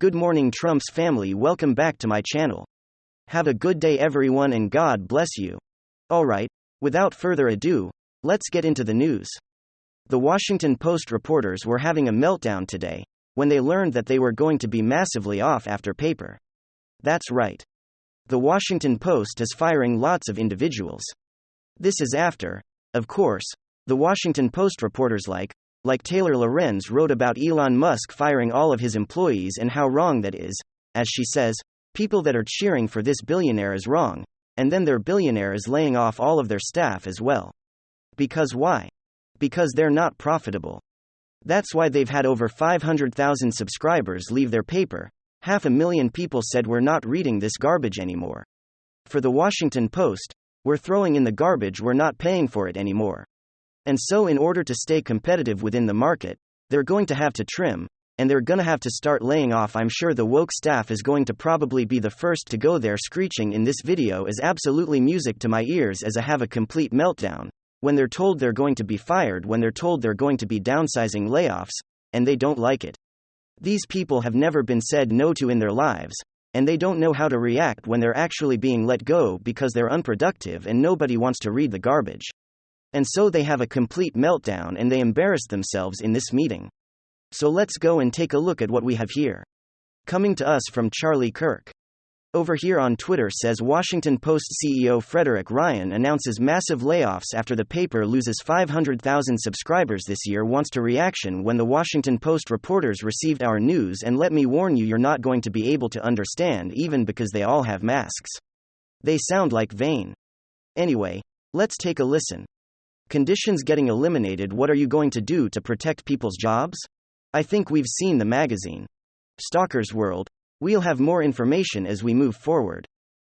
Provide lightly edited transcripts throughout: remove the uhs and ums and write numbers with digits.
Good morning, Trump's family. Welcome back to my channel. Have a good day, everyone, and God bless you. Alright, without further ado, let's get into the news. The Washington Post reporters were having a meltdown today when they learned that they were going to be massively off after paper. That's right. The Washington Post is firing lots of individuals. This is after, of course, the Washington Post reporters like Taylor Lorenz wrote about Elon Musk firing all of his employees and how wrong that is. As she says, people that are cheering for this billionaire is wrong, and then their billionaire is laying off all of their staff as well. Because why? Because they're not profitable. That's why they've had over 500,000 subscribers leave their paper. 500,000 people said we're not reading this garbage anymore. For the Washington Post, we're throwing in the garbage, we're not paying for it anymore. And so in order to stay competitive within the market, they're going to have to trim, and they're gonna have to start laying off. I'm sure the woke staff is going to probably be the first to go there. Screeching in this video is absolutely music to my ears as I have a complete meltdown when they're told they're going to be fired, when they're told they're going to be downsizing layoffs, and they don't like it. These people have never been said no to in their lives, and they don't know how to react when they're actually being let go because they're unproductive and nobody wants to read the garbage. And so they have a complete meltdown and they embarrass themselves in this meeting. So let's go and take a look at what we have here. Coming to us from Charlie Kirk. Over here on Twitter says Washington Post CEO Frederick Ryan announces massive layoffs after the paper loses 500,000 subscribers this year. Wants to reaction when the Washington Post reporters received our news, and let me warn you, you're not going to be able to understand even because they all have masks. They sound like vain. Anyway, let's take a listen. Conditions getting eliminated. What are you going to do to protect people's jobs? I think we've seen the magazine. Stalker's World. We'll have more information as we move forward.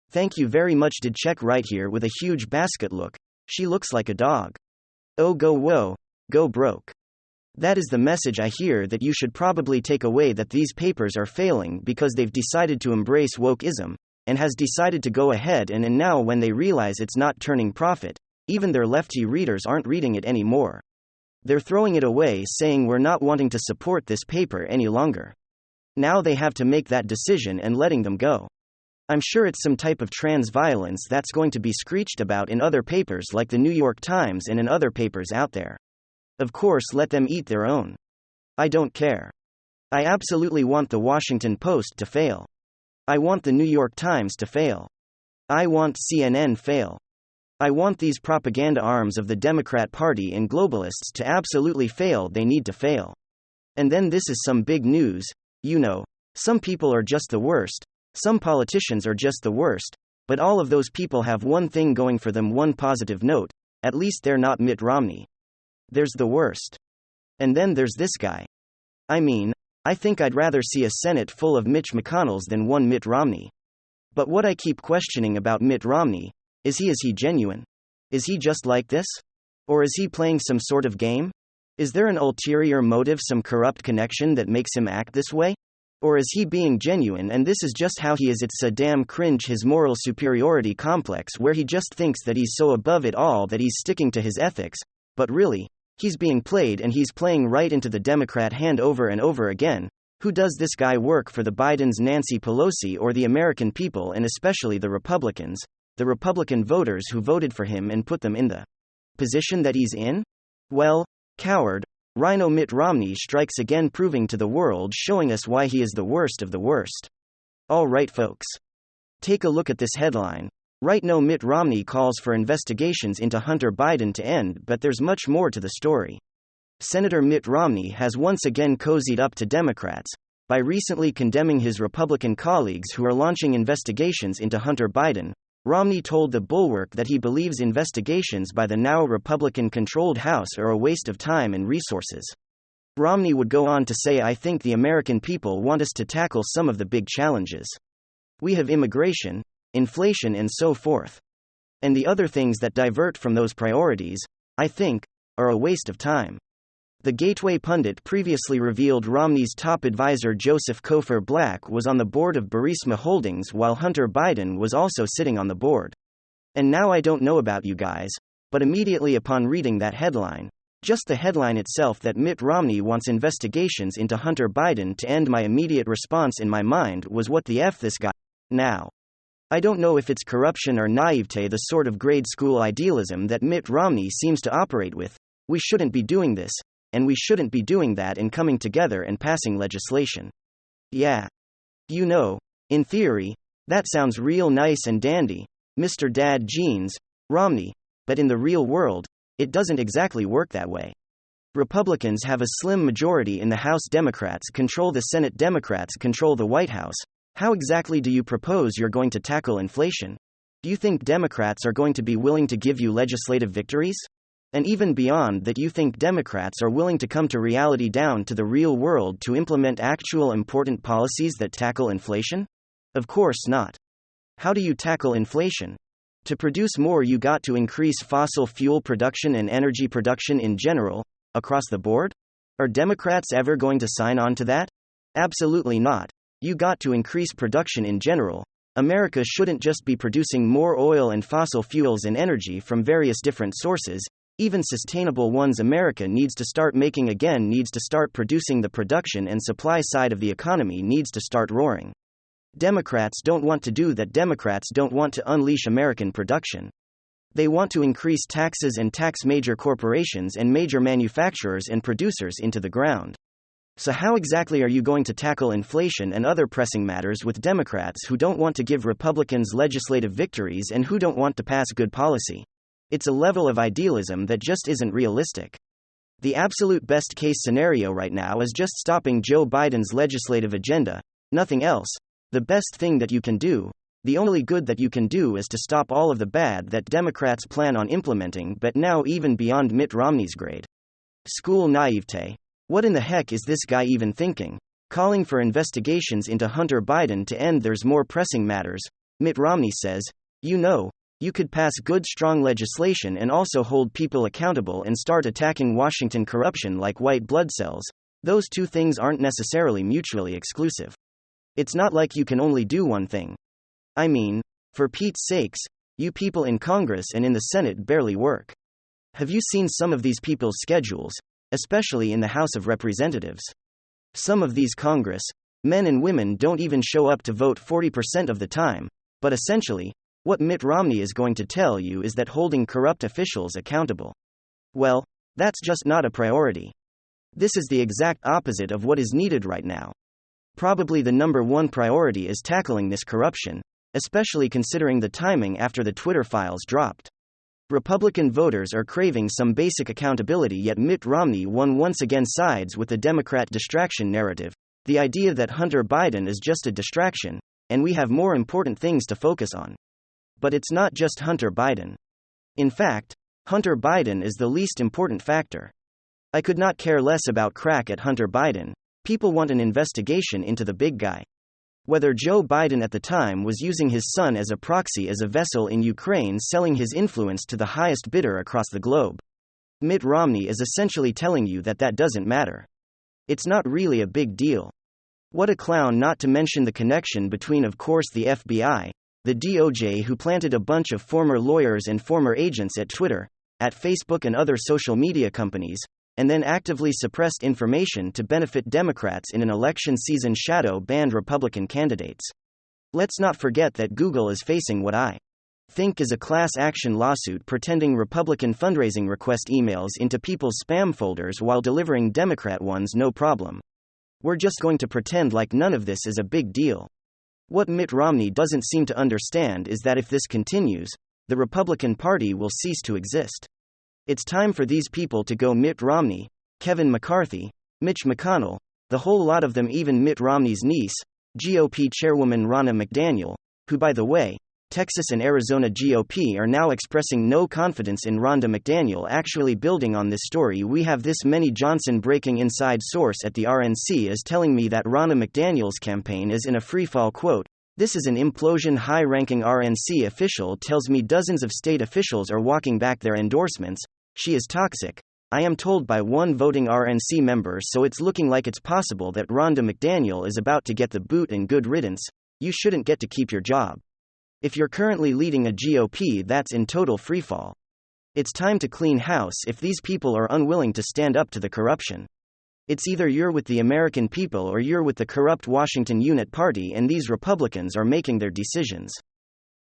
Thank you very much. Did check right here with a huge basket. Look, she looks like a dog. Oh, go whoa, go broke. That is the message I hear that you should probably take away, that these papers are failing because they've decided to embrace wokeism, and has decided to go ahead and now when they realize it's not turning profit, even their lefty readers aren't reading it anymore. They're throwing it away, saying we're not wanting to support this paper any longer. Now they have to make that decision and letting them go. I'm sure it's some type of trans violence that's going to be screeched about in other papers like the New York Times and in other papers out there. Of course, let them eat their own. I don't care. I absolutely want the Washington Post to fail. I want the New York Times to fail. I want CNN fail. I want these propaganda arms of the Democrat Party and globalists to absolutely fail. They need to fail. And then this is some big news. You know, some people are just the worst, some politicians are just the worst, but all of those people have one thing going for them, one positive note: at least they're not Mitt Romney. There's the worst. And then there's this guy. I mean, I think I'd rather see a Senate full of Mitch McConnells than one Mitt Romney. But what I keep questioning about Mitt Romney, is he genuine? Is he just like this? Or is he playing some sort of game? Is there an ulterior motive, some corrupt connection that makes him act this way? Or is he being genuine and this is just how he is? It's a damn cringe, his moral superiority complex where he just thinks that he's so above it all that he's sticking to his ethics, but really, he's being played and he's playing right into the Democrat hand over and over again. Who does this guy work for? The Bidens, Nancy Pelosi, or the American people, and especially the Republicans, the Republican voters who voted for him and put them in the position that he's in? Well, coward, Rhino Mitt Romney strikes again, proving to the world, showing us why he is the worst of the worst. Alright folks. Take a look at this headline. Right now Mitt Romney calls for investigations into Hunter Biden to end, but there's much more to the story. Senator Mitt Romney has once again cozied up to Democrats by recently condemning his Republican colleagues who are launching investigations into Hunter Biden. Romney told The Bulwark that he believes investigations by the now Republican-controlled House are a waste of time and resources. Romney would go on to say, I think the American people want us to tackle some of the big challenges. We have immigration, inflation and so forth. And the other things that divert from those priorities, I think, are a waste of time. The Gateway pundit previously revealed Romney's top advisor Joseph Cofer Black was on the board of Burisma Holdings while Hunter Biden was also sitting on the board. And now I don't know about you guys, but immediately upon reading that headline, Just the headline itself that Mitt Romney wants investigations into Hunter Biden to end, my immediate response in my mind was, what the F this guy? Now. I don't know if it's corruption or naivete, the sort of grade school idealism that Mitt Romney seems to operate with. We shouldn't be doing this, and we shouldn't be doing that, and coming together and passing legislation. Yeah. You know, in theory, that sounds real nice and dandy, Mr. Dad Jeans, Romney, but in the real world, it doesn't exactly work that way. Republicans have a slim majority in the House, Democrats control the Senate, Democrats control the White House. How exactly do you propose you're going to tackle inflation? Do you think Democrats are going to be willing to give you legislative victories? And even beyond that, you think Democrats are willing to come to reality, down to the real world, to implement actual important policies that tackle inflation? Of course not. How do you tackle inflation? To produce more, you got to increase fossil fuel production and energy production in general, across the board? Are Democrats ever going to sign on to that? Absolutely not. You got to increase production in general. America shouldn't just be producing more oil and fossil fuels and energy from various different sources, even sustainable ones. America needs to start making again, needs to start producing. The production and supply side of the economy needs to start roaring. Democrats don't want to do that. Democrats don't want to unleash American production. They want to increase taxes and tax major corporations and major manufacturers and producers into the ground. So how exactly are you going to tackle inflation and other pressing matters with Democrats who don't want to give Republicans legislative victories and who don't want to pass good policy? It's a level of idealism that just isn't realistic. The absolute best case scenario right now is just stopping Joe Biden's legislative agenda, nothing else. The best thing that you can do, the only good that you can do, is to stop all of the bad that Democrats plan on implementing, but now even beyond Mitt Romney's grade school naivete. What in the heck is this guy even thinking? Calling for investigations into Hunter Biden to end there's more pressing matters. Mitt Romney says, you know, you could pass good strong legislation and also hold people accountable and start attacking Washington corruption like white blood cells. Those two things aren't necessarily mutually exclusive. It's not like you can only do one thing. I mean, for Pete's sakes, you people in Congress and in the Senate barely work. Have you seen some of these people's schedules, especially in the House of Representatives? Some of these Congress men and women don't even show up to vote 40% of the time, but essentially, what Mitt Romney is going to tell you is that holding corrupt officials accountable, well, that's just not a priority. This is the exact opposite of what is needed right now. Probably the number one priority is tackling this corruption, especially considering the timing after the Twitter files dropped. Republican voters are craving some basic accountability, yet Mitt Romney once again sides with the Democrat distraction narrative, the idea that Hunter Biden is just a distraction, and we have more important things to focus on. But it's not just Hunter Biden. In fact, Hunter Biden is the least important factor. I could not care less about crack at Hunter Biden. People want an investigation into the big guy. Whether Joe Biden at the time was using his son as a proxy, as a vessel in Ukraine, selling his influence to the highest bidder across the globe. Mitt Romney is essentially telling you that that doesn't matter. It's not really a big deal. What a clown, not to mention the connection between, of course, the FBI, the DOJ, who planted a bunch of former lawyers and former agents at Twitter, at Facebook and other social media companies, and then actively suppressed information to benefit Democrats in an election season, shadow banned Republican candidates. Let's not forget that Google is facing what I think is a class action lawsuit pretending Republican fundraising request emails into people's spam folders while delivering Democrat ones no problem. We're just going to pretend like none of this is a big deal. What Mitt Romney doesn't seem to understand is that if this continues, the Republican Party will cease to exist. It's time for these people to go. Mitt Romney, Kevin McCarthy, Mitch McConnell, the whole lot of them, even Mitt Romney's niece, GOP chairwoman Ronna McDaniel, who, by the way, Texas and Arizona GOP are now expressing no confidence in Ronna McDaniel actually building on this story. We have this Many Johnson breaking inside source at the RNC is telling me that Ronna McDaniel's campaign is in a freefall. Quote, this is an implosion. High-ranking RNC official tells me dozens of state officials are walking back their endorsements. She is toxic, I am told by one voting RNC member, so it's looking like it's possible that Ronna McDaniel is about to get the boot, and good riddance. You shouldn't get to keep your job. If you're currently leading a GOP that's in total freefall. It's time to clean house if these people are unwilling to stand up to the corruption. It's either you're with the American people or you're with the corrupt Washington Unit Party, and these Republicans are making their decisions.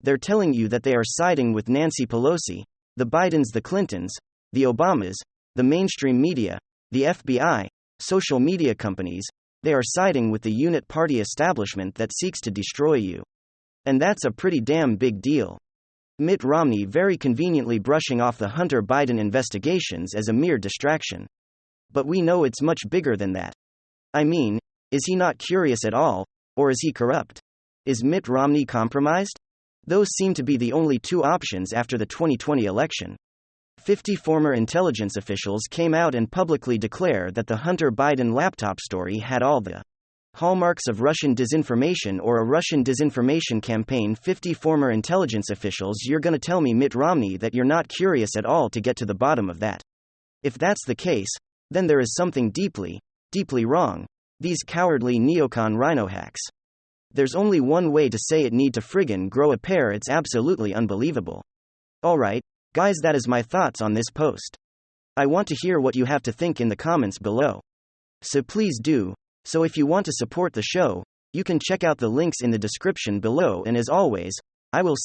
They're telling you that they are siding with Nancy Pelosi, the Bidens, the Clintons, the Obamas, the mainstream media, the FBI, social media companies. They are siding with the Unit Party establishment that seeks to destroy you. And that's a pretty damn big deal. Mitt Romney very conveniently brushing off the Hunter Biden investigations as a mere distraction. But we know it's much bigger than that. I mean, is he not curious at all, or is he corrupt? Is Mitt Romney compromised? Those seem to be the only two options after the 2020 election. 50 former intelligence officials came out and publicly declared that the Hunter Biden laptop story had all the hallmarks of Russian disinformation or a Russian disinformation campaign. 50 former intelligence officials. You're gonna tell me, Mitt Romney, that you're not curious at all to get to the bottom of that? If that's the case, then there is something deeply, deeply wrong. These cowardly neocon rhino hacks. There's only one way to say it: need to friggin' grow a pair. It's absolutely unbelievable. Alright, guys, that is my thoughts on this post. I want to hear what you have to think in the comments below. So please do. So if you want to support the show, you can check out the links in the description below, and as always, I will